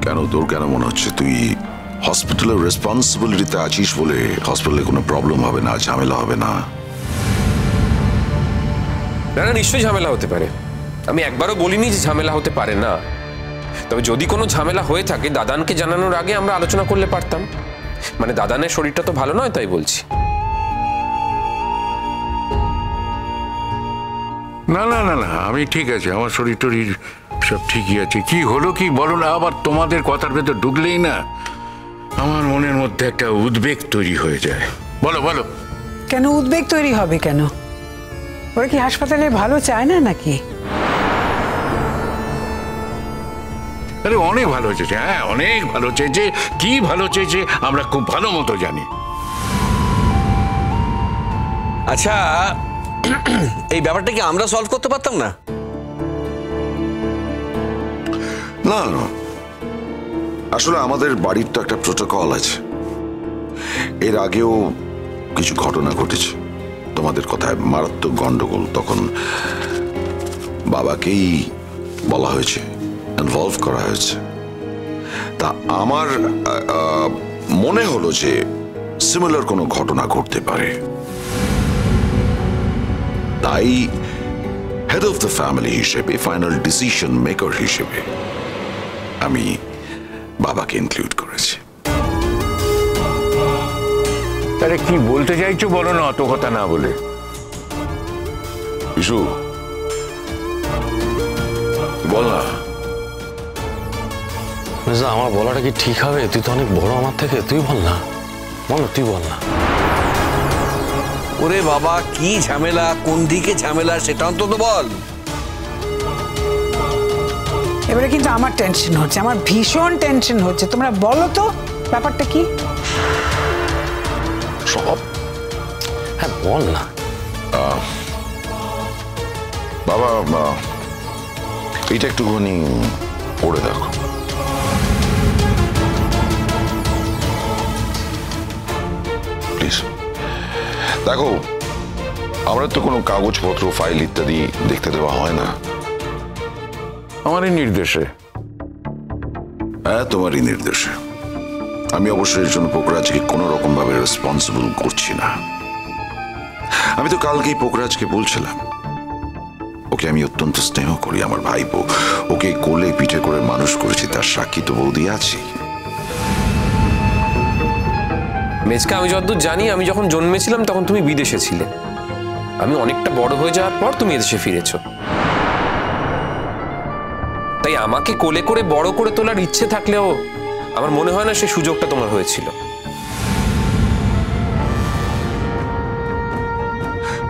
কেন তোর কেন মনে হচ্ছে তুই হসপিটালের রেসপন্সিবিলিটিতে আছিস বলে হসপিটালে কোনো প্রবলেম হবে না, ঝামেলা হবে না? না না, নিশ্চয়ই ঝামেলা হতে পারে। আমি একবারও বলিনি যে ঝামেলা হতে পারে না। তবে যদি কোনো ঝামেলা হয়ে থাকে দাদানকে জানানোর আগে আমরা আলোচনা করলে পারতাম। মানে দাদানের শরীরটা তো ভালো নয়, তাই বলছি। না না না না, আমি ঠিক আছে, আমার শরীর টরীর সব ঠিকই আছে। কি হলো কি বলো না, আবার তোমাদের কথার ভেতর ঢুকলেই না আমার মনের মধ্যে একটা উদ্বেগ তৈরি হয়ে যায়। বলো বলো। কেন উদ্বেগ তৈরি হবে কেন? ওরা কি হাসপাতালে ভালো চায় না নাকি? আরে অনেক ভালো চেয়েছে, হ্যাঁ অনেক ভালো চেয়েছে। কি ভালো চেয়েছে আমরা খুব ভালো মতো জানি। আচ্ছা, এই ব্যাপারটা কি আমরা সলভ করতে পারতাম না? না না, আসলে আমাদের বাড়ির তো একটা প্রোটোকল আছে। এর আগেও কিছু ঘটনা ঘটেছে তোমাদের কথায়, মারাত্মক গন্ডগোল। তখন বাবাকেই বলা হয়েছে, ইনভলভ করা হয়েছে। তা আমার মনে হলো যে সিমিলার কোনো ঘটনা ঘটতে পারে, তাই হেড অফ দ্য ফ্যামিলি হিসেবে, ফাইনাল ডিসিশন মেকার হিসেবে আমি বাবাকে ইনক্লুড করেছি। আরে কি বলতে চাইছো বলো না, অত কথা না বলে। বিশু বল না। আমার বলাটা কি ঠিক হবে? তুই তো অনেক বড় আমার থেকে, তুই বল না। বলো, তুই বল না। ওরে বাবা, কি ঝামেলা, কোন দিকে ঝামেলা সেটা অন্তত বল। এবারে কিন্তু আমার টেনশন হচ্ছে, আমার ভীষণ টেনশন হচ্ছে। তোমরা বলো তো ব্যাপারটা কি? সব হ্যাঁ বল না। বাবা, এইটা একটুখানি পড়ে দেখো। প্লিজ দেখো, আমরা তো কোনো কাগজপত্র, ফাইল ইত্যাদি দেখতে দেওয়া হয় না। আমারই নির্দেশে। হ্যাঁ, তোমারই নির্দেশে। আমি অবশ্যই এর জন্য পোকরাজকে কোনো রকম ভাবে রেসপন্সিবল করছি না। আমি তো কালকেই পোকরাজকে বলছিলাম, ওকে আমি অত্যন্ত স্নেহ করি, আমার ভাইপো। ওকে কোলে পিঠে করে মানুষ করেছি, তার সাক্ষী তো বৌদি আছি। মেজকা, আমি যতদূর জানি আমি যখন জন্মেছিলাম তখন তুমি বিদেশে ছিলে। আমি অনেকটা বড় হয়ে যাওয়ার পর তুমি এদেশে ফিরেছো। তাই আমাকে কোলে করে বড় করে তোলার ইচ্ছে থাকলেও আমার মনে হয় না সেই সুযোগটা তোমার হয়েছিল।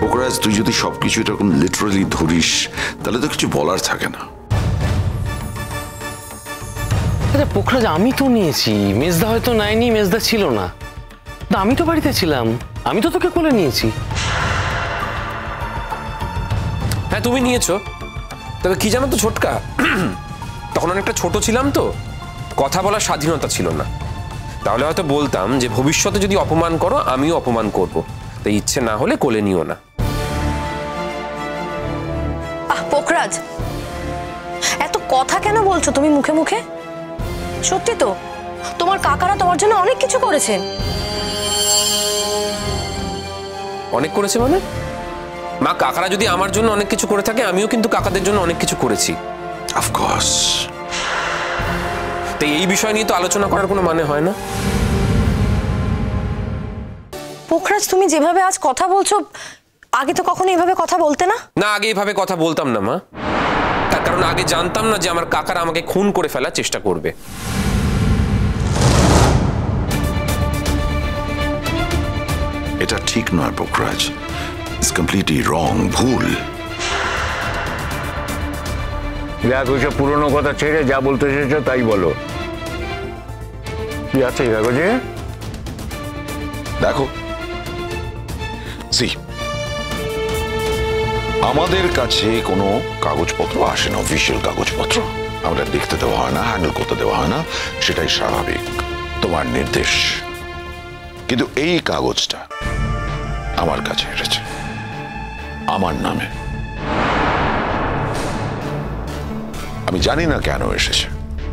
পোকরাজ, তুই যদি সবকিছু এরকম লিটারালি ধরিস তাহলে তো কিছু বলার থাকে না। আরে পোখরাজ, আমি তো নিয়েছি, মেজদা হয়তো নেয়নি, মেজদা ছিল না। আমি তো বাড়িতে ছিলাম, আমি তো তোকে কোলে নিয়েছি। হ্যাঁ তুমি নিয়েছো, তবে কি জানো তো ছোটকা, তখন অনেকটা ছোট ছিলাম তো, কথা বলার স্বাধীনতা ছিল না। তাহলে হয়তো বলতাম যে ভবিষ্যতে যদি অপমান করো আমিও অপমান করব, তাই ইচ্ছে না হলে কোলে নিও না। পোখরাজ, এত কথা কেন বলছো তুমি মুখে মুখে? সত্যি তো তোমার কাকারা তোমার জন্য অনেক কিছু করেছেন। অনেক করেছে মানে? মা, কাকারা যদি আমার জন্য অনেক কিছু করে থাকে, আমিও কিন্তু কাকাদের জন্য অনেক কিছু করেছি। অফকোর্স। তাই এই বিষয় নিয়ে তো আলোচনা করার কোনো মানে হয় না। পোখরাজ, তুমি যেভাবে আজ কথা বলছো, আগে তো কখনো এইভাবে কথা বলতে না। না, আগে এইভাবে কথা বলতাম না মা। তার কারণ আগে জানতাম না যে আমার কাকারা আমাকে খুন করে ফেলার চেষ্টা করবে। এটা ঠিক নয় পোকরাজ, ইটস কমপ্লিটলি রং, ভুল। দেখ, ওইসব পুরোনো কথা ছেড়ে যা বলতে এসেছো তাই বলো। কি আছে কাগজে? দেখো, আমাদের কাছে কোনো কাগজপত্র আসে না, অফিসিয়াল কাগজপত্র। আমরা দেখতে দেওয়া হয় না, হ্যান্ডেল করতে দেওয়া হয় না, সেটাই স্বাভাবিক, তোমার নির্দেশ। কিন্তু এই কাগজটা আমার কাছে এসেছে, আমার নামে। আমি জানি না কেন এসেছে,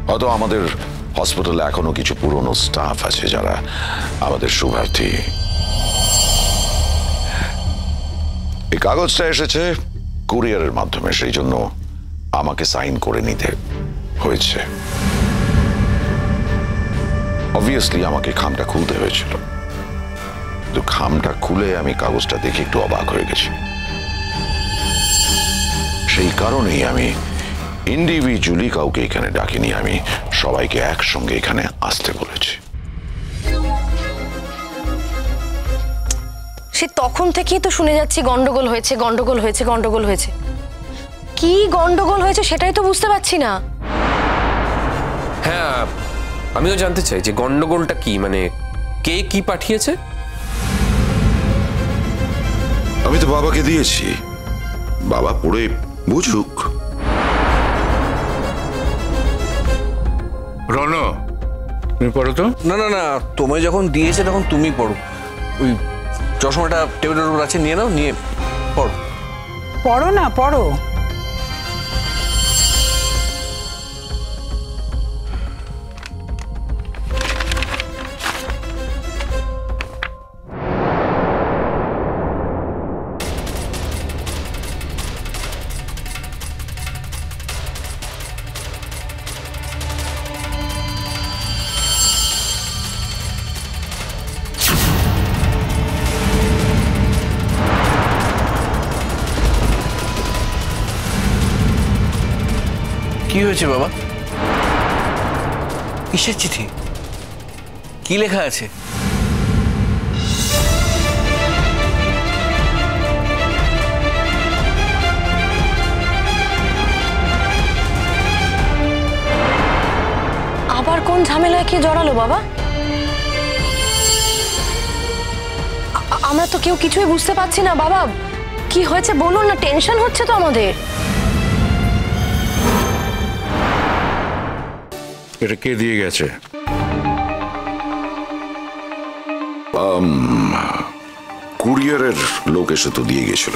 হয়তো আমাদের হসপিটালে এখনো কিছু পুরনো স্টাফ আছে যারা আমাদের শুভার্থী। এই কাগজটা এসেছে কুরিয়ারের মাধ্যমে, সেই জন্য আমাকে সাইন করে নিতে হয়েছে। অবভিয়াসলি আমাকে খামটা খুলতে হয়েছিল, কিন্তু খামটা খুলে আমি কাগজটা দেখে একটু অবাক হয়ে গেছি। সেই কারণেই আমি ইন্ডিভিজুয়ালি কাউকে এখানে ডাকিনি, আমি সবাইকে একসঙ্গে এখানে আসতে বলেছি। সে তখন থেকেই তো শুনে যাচ্ছি গন্ডগোল হয়েছে, গন্ডগোল হয়েছে, গন্ডগোল হয়েছে। কি গন্ডগোল হয়েছে সেটাই তো বুঝতে পারছি না। হ্যাঁ, আমিও জানতে চাই যে গন্ডগোলটা কি, মানে কে কি পাঠিয়েছে? আমি তো বাবাকে দিয়েছি, বাবা পড়ে বুঝুক। রণ, তুমি পড়ো তো। না না না, তোমায় যখন দিয়েছে তখন তুমি পড়ো। ওই চশমাটা টেবিলের উপর আছে, নিয়ে নাও, নিয়ে পড়ো। পড়ো না, পড়ো। কি হয়েছে বাবা? কিসের চিঠি? কি লেখা আছে? আবার কোন ঝামেলায় কে জড়ালো বাবা? আমরা তো কেউ কিছুই বুঝতে পারছি না বাবা। কি হয়েছে বলুন না, টেনশন হচ্ছে তো আমাদের। এটা কে দিয়ে গেছে? কুরিয়ারের লোক এসে তো দিয়ে গেছিল।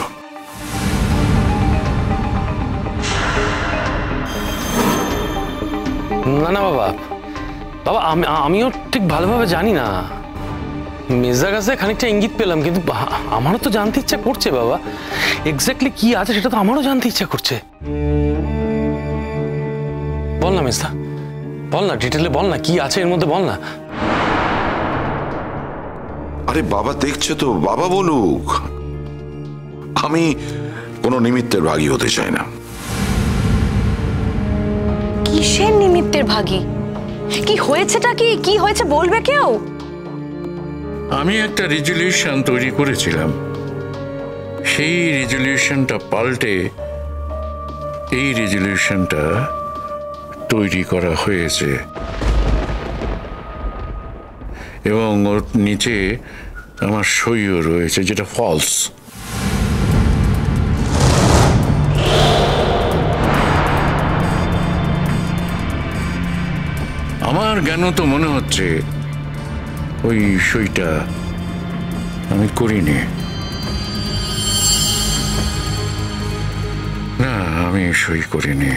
না না বাবা, বাবা আমিও ঠিক ভালোভাবে জানি না। মেজদার কাছে খানিকটা ইঙ্গিত পেলাম, কিন্তু আমারও তো জানতে ইচ্ছা করছে বাবা, এক্স্যাক্টলি কি আছে সেটা তো আমারও জানতে ইচ্ছা করছে। বল না মেজদা, বল না, ডিটেলে বল না, কি আছে এর মধ্যে বল না। আরে বাবা দেখছে তো, বাবা বলুক। আমি কোনো নিমিত্তের ভাগী হতে চাই না। কিসের নিমিত্তের ভাগী? কি হয়েছেটা কি? কি হয়েছে বলবে কেউ? আমি একটা রেজলিউশন তৈরি করেছিলাম, সেই রেজলিউশনটা পাল্টে এই রেজলিউশনটা তৈরি করা হয়েছে, এবং ওর নিচে আমার সইও রয়েছে, যেটা ফলস। আমার জ্ঞান তো মনে হচ্ছে ওই সইটা আমি করিনি। না, আমি সই করিনি।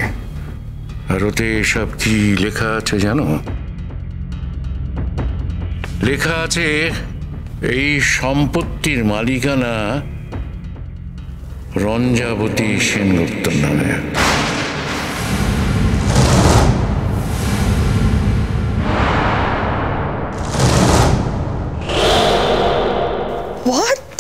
আর ওতে সব কি লেখা আছে জানো? লেখা আছে এই সম্পত্তির মালিকানা রঞ্জাবতী সেনগুপ্তর নামে। What?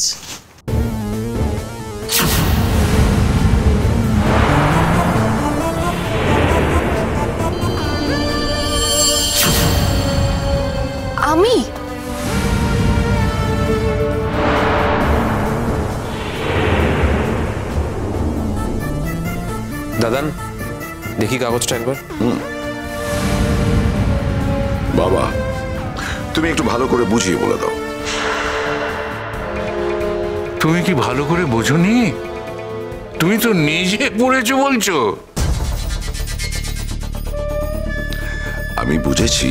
আমি? দাদান, দেখি কাগজটা একবার। বাবা, তুমি একটু ভালো করে বুঝিয়ে বলে দাও। তুমি কি ভালো করে বোঝোনি? তুমি তো নিজে পড়েছো বলছো। আমি বুঝেছি,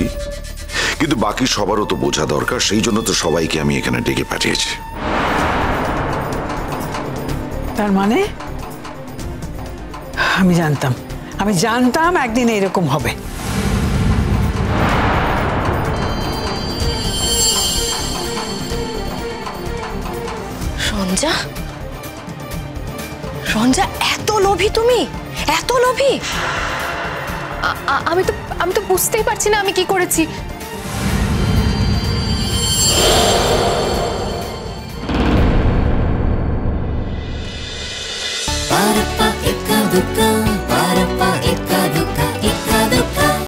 কিন্তু বাকি সবারও তো বোঝা দরকার, সেই জন্য তো সবাইকে আমি এখানে ডেকে পাঠিয়েছি। তার মানে আমি জানতাম একদিন এরকম হবে। রঞ্জা, রঞ্জা এত লোভী তুমি, এত লোভী? আমি তো বুঝতেই পারছি না আমি কি করেছি। Para pa, eka, duka,